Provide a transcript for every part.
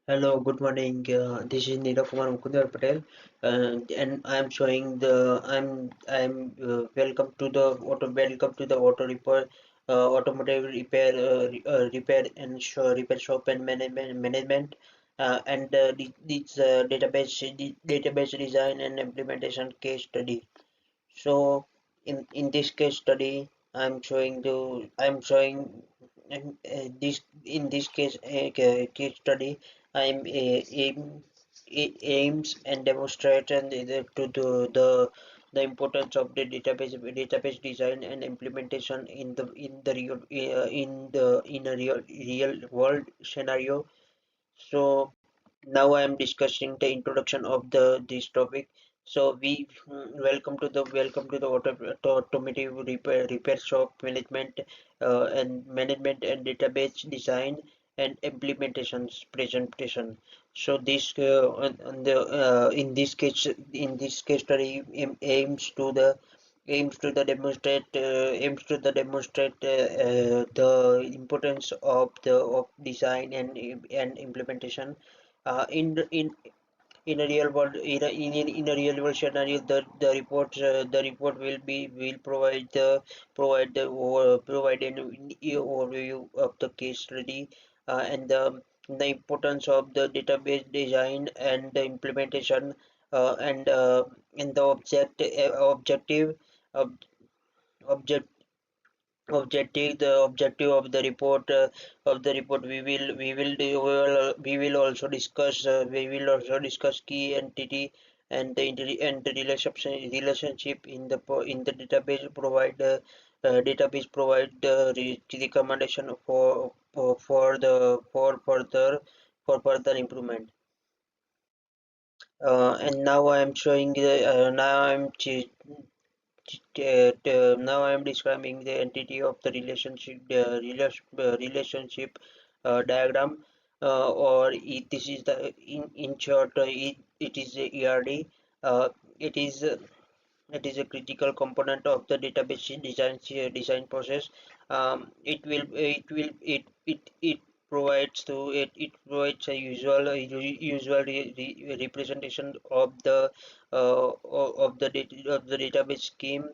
Hello, good morning. This is Neerav Kumar Mukundar Patel, and I'm showing the welcome to the auto repair, automotive repair, repair and repair shop and management, and this database design and implementation case study. So in this case study, I'm showing this in this case study I'm aims and demonstrating the importance of the database design and implementation in a real world scenario. So now I am discussing the introduction of the this topic. So we welcome to the automotive repair shop management and database design and implementations presentation. So this on the in this case study aims to the demonstrate the importance of design and implementation in a real world in a real world scenario. The report will provide an overview of the case study and the importance of the database design and the implementation and the objective ob, object the objective of the report. We will also discuss key entity and the relationship in the database provide the recommendation for further improvement. And now I am showing now I am describing the entity of the relationship diagram, this is the in short, it is a ERD. It is it is a critical component of the database design process. It provides it provides a usual representation of the of the database scheme,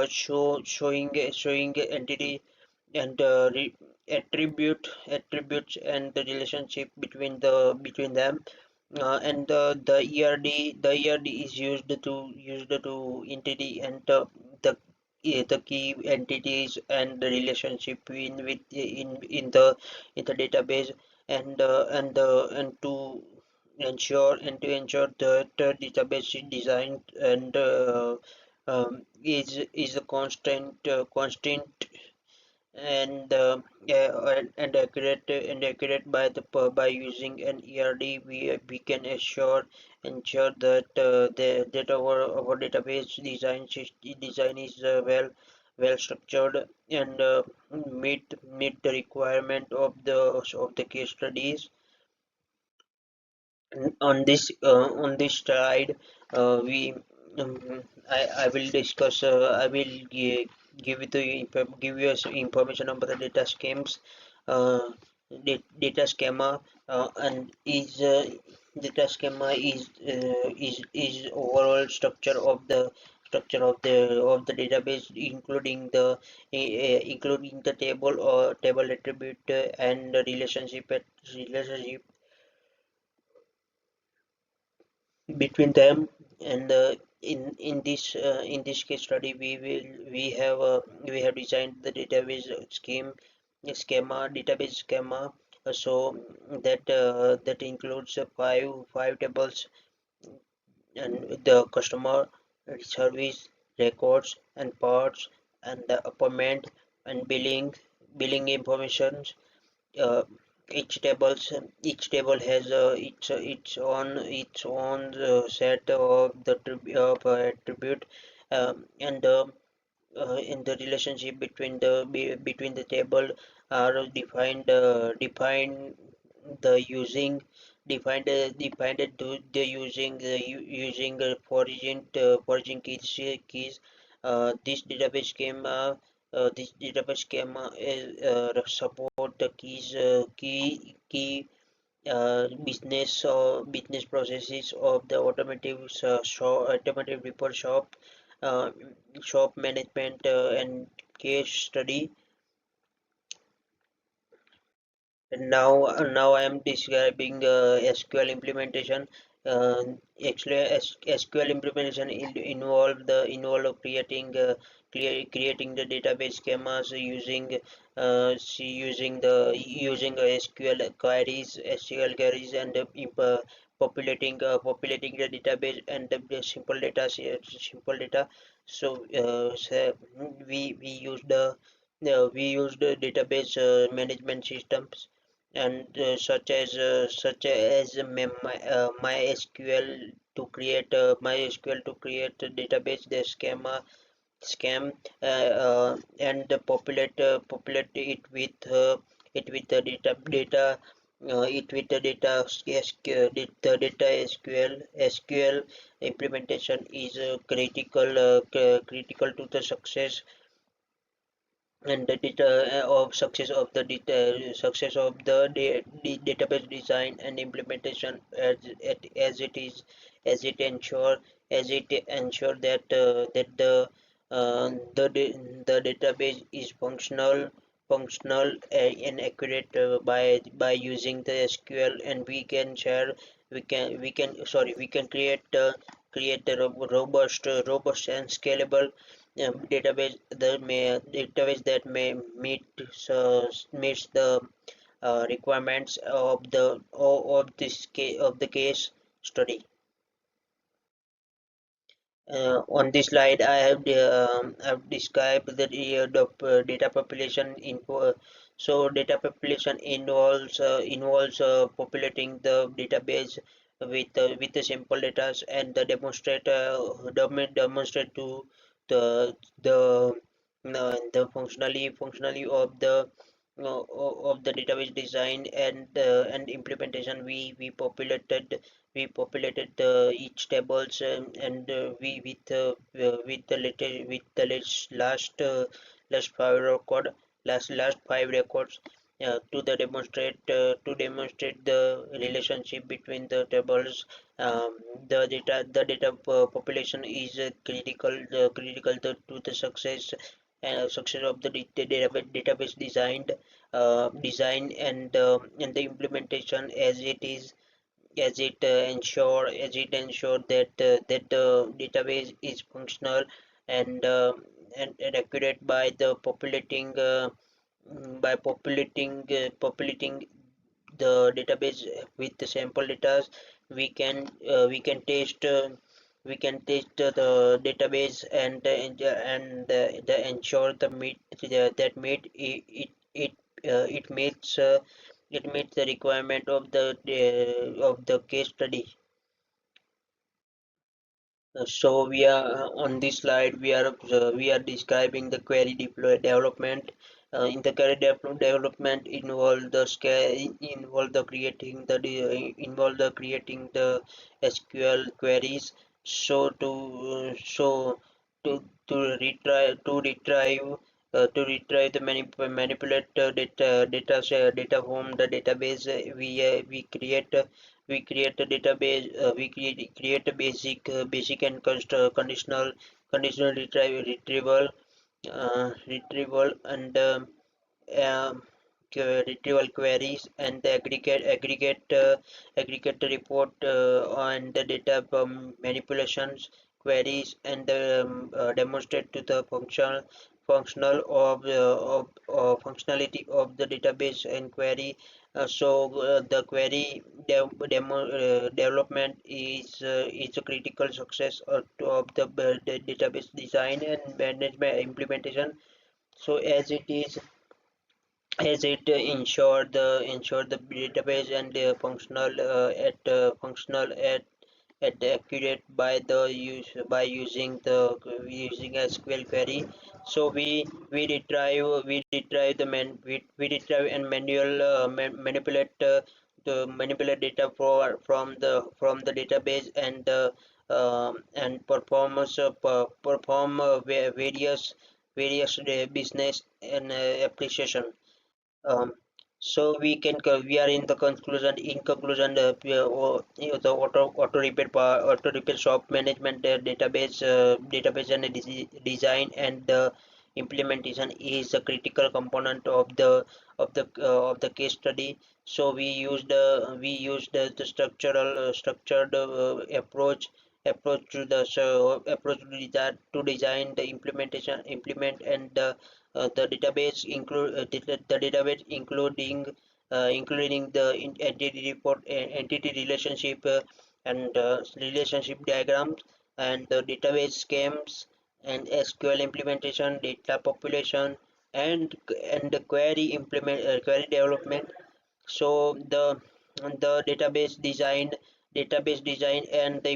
showing entity and attributes and the relationship between them. And the ERD is used to entity and the key entities and the relationship in the database, and to ensure that the database is designed and is a constant and accurate by using an ERD. We can ensure that that our database design is well structured and meet the requirement of the case studies. On this slide, we I will discuss. I will give you some information about the data schemes. Uh, Data schema and is data schema is overall structure of the database, including the table or table attribute and the relationship between them. And in this case study, we have designed the database schema, so that includes five tables, and the customer service records and parts and the appointment and billing information. uh, each table has its own set of attribute, and in the relationship between the table are defined the using defined to the using foraging keys. This database schema is support the business processes of the automotive repair uh, shop management and case study. And now I am describing SQL implementation. Actually, SQL implementation involve of creating the database schemas using SQL queries and populating the database and the simple data. So we use the database management systems and such as MySQL to create a database the scam and populate it with the the data SQL implementation is critical to the success of the database design and implementation as it ensure ensure the database is functional and accurate by using the SQL, and we can create a robust and scalable database that may meets the requirements of the case study. On this slide, I've described the data population info. So data population involves populating the database with the simple data and the demonstrate to the functionally of the database design and implementation. We populated each tables and we with the last five last five records to demonstrate the relationship between the tables. The data population is critical to the success of the database design and the implementation as it ensure that the database is functional and accurate by populating the database with the sample data. We can test the database and ensure that it meets the requirement of the case study. So we are on this slide. We are describing the query deploy development. In the query development, involve the creating the SQL queries. So to retrieve the manipulate data from the database, we create a database. We create a basic and conditional retrieval and um, retrieval queries and the aggregate the report on the data manipulations queries and demonstrate to the functionality of the database and query. The query development is a critical success of the database design and management implementation. So as it ensure the database and functional at accurate by using SQL query. So we retrieve we retrieve and manipulate data from the database and perform various business and application. um, So we are in the conclusion. In conclusion, the auto repair shop management database and design and implementation is a critical component of the case study. So we used the structured approach to the to design the implement and the database the database including the entity relationship and relationship diagrams and the database schemes and SQL implementation, data population, and the query development. So the database design and the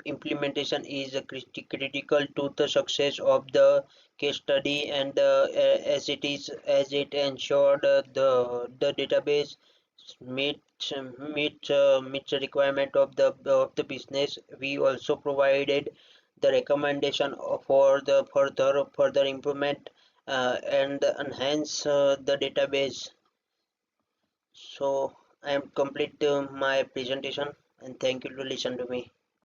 implementation is critical to the success of the case study, and as it ensured the database meets the requirement of the business. We also provided the recommendation for the further improvement and enhance the database. So I am complete my presentation, and thank you to listen to me.